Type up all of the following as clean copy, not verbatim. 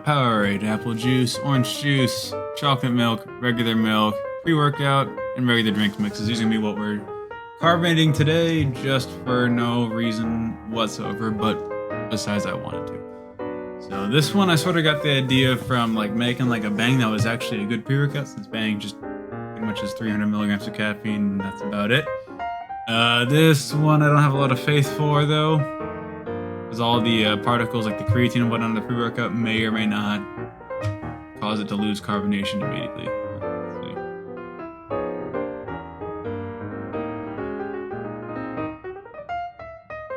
got Powerade, apple juice, orange juice, chocolate milk, regular milk, pre-workout, and regular drink mixes. These are going to be what we're carbonating today, just for no reason whatsoever, but besides I wanted to. So this one I sort of got the idea from like making like a Bang that was actually a good pre-workout, since Bang just pretty much is 300 milligrams of caffeine, and that's about it. This one I don't have a lot of faith for though, because all the particles like the creatine and whatnot in the pre-workout may or may not cause it to lose carbonation immediately. Let's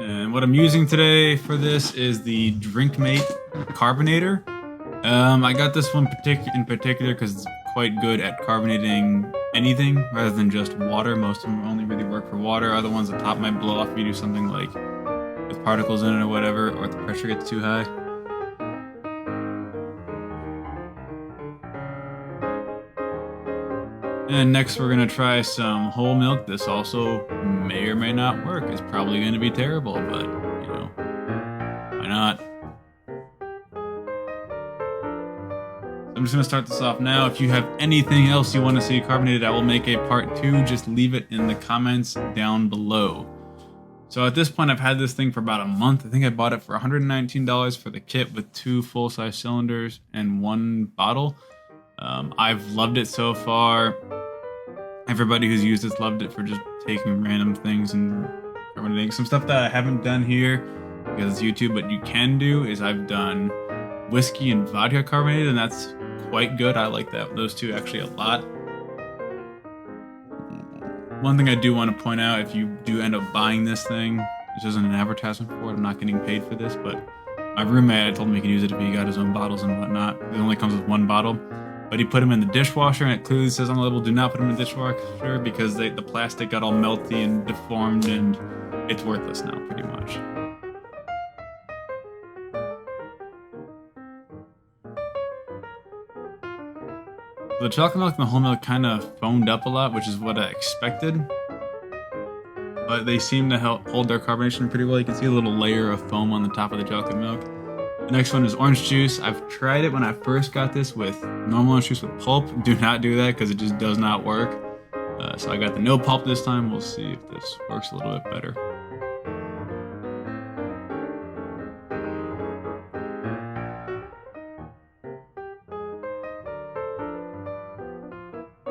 see. And what I'm using today for this is the drinkmate carbonator. I got this one in particular because it's quite good at carbonating anything rather than just water. Most of them only really work for water. Other ones, the top might blow off if you do something like with particles in it or whatever, or if the pressure gets too high. And next we're going to try some whole milk. This also may or may not work. It's probably going to be terrible, but, you know, why not? I'm just going to start this off now. If you have anything else you want to see carbonated, I will make a part 2. Just leave it in the comments down below. So at this point, I've had this thing for about a month. I think I bought it for $119 for the kit with 2 full-size cylinders and 1 bottle. I've loved it so far. Everybody who's used it's loved it for just taking random things and carbonating. Some stuff that I haven't done here because it's YouTube, but you can do is I've done whiskey and vodka carbonated, and that's quite good. I like those two actually a lot. One thing I do want to point out, if you do end up buying this thing, this isn't an advertisement for it, I'm not getting paid for this, but my roommate, I told him he could use it if he got his own bottles and whatnot. It only comes with 1 bottle, but he put them in the dishwasher, and it clearly says on the label, do not put them in the dishwasher, because the plastic got all melty and deformed, and it's worthless now, pretty much. The chocolate milk and the whole milk kind of foamed up a lot, which is what I expected. But they seem to help hold their carbonation pretty well. You can see a little layer of foam on the top of the chocolate milk. The next one is orange juice. I've tried it when I first got this with normal orange juice with pulp. Do not do that because it just does not work. So I got the no pulp this time. We'll see if this works a little bit better.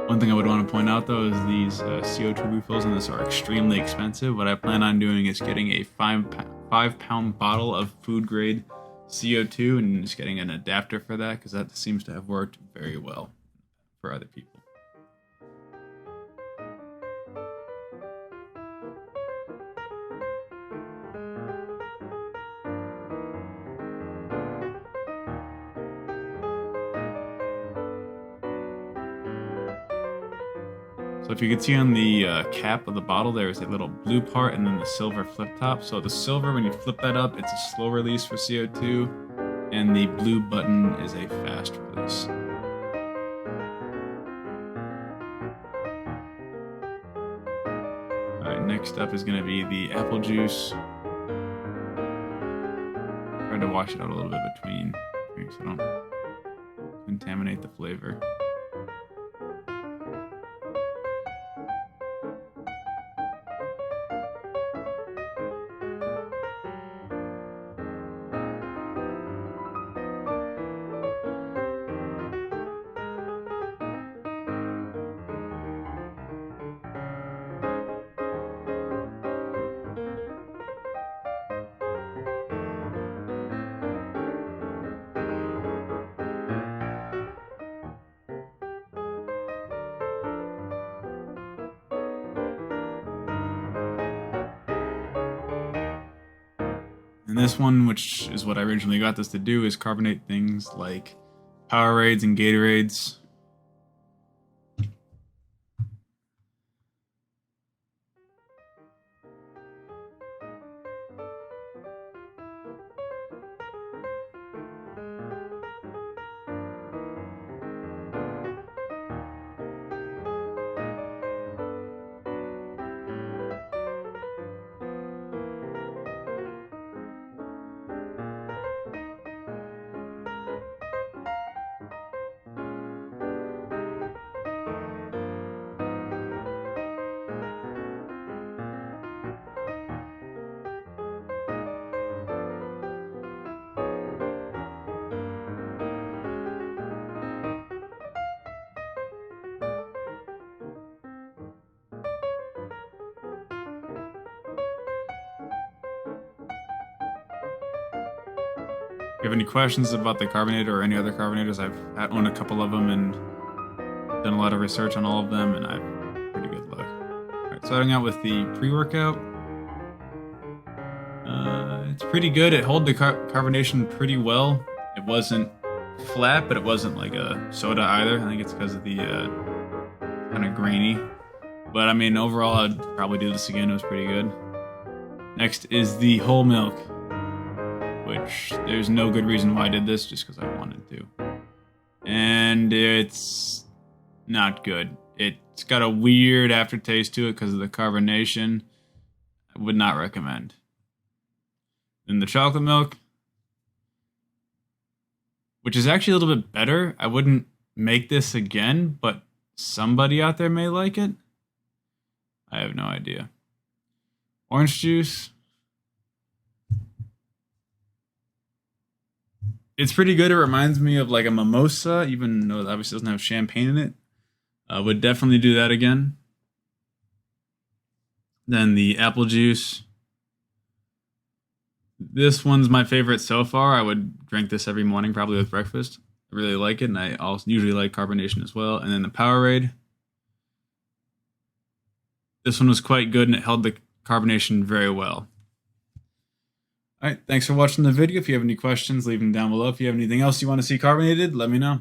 One thing I would want to point out though is these CO2 refills in this are extremely expensive. What I plan on doing is getting a 5-pound bottle of food grade CO2 and just getting an adapter for that, because that seems to have worked very well for other people. So if you can see on the cap of the bottle, there is a little blue part and then the silver flip top. So the silver, when you flip that up, it's a slow release for CO2, and the blue button is a fast release. Alright, next up is going to be the apple juice. Try to wash it out a little bit between drinks so I don't contaminate the flavor. And this one, which is what I originally got this to do, is carbonate things like Powerades and Gatorades. you have any questions about the carbonator or any other carbonators, I've owned a couple of them and done a lot of research on all of them, and I've pretty good luck. Alright, starting out with the pre-workout. It's pretty good. It held the carbonation pretty well. It wasn't flat, but it wasn't like a soda either. I think it's because of the kind of grainy. But I mean, overall, I'd probably do this again. It was pretty good. Next is the whole milk, which there's no good reason why I did this, just because I wanted to. And it's not good. It's got a weird aftertaste to it because of the carbonation. I would not recommend. Then the chocolate milk, which is actually a little bit better. I wouldn't make this again, but somebody out there may like it. I have no idea. Orange juice. It's pretty good. It reminds me of like a mimosa, even though it obviously doesn't have champagne in it. I would definitely do that again. Then the apple juice. This one's my favorite so far. I would drink this every morning, probably with breakfast. I really like it, and I also usually like carbonation as well. And then the Powerade. This one was quite good, and it held the carbonation very well. All right, thanks for watching the video. If you have any questions, leave them down below. If you have anything else you want to see carbonated, let me know.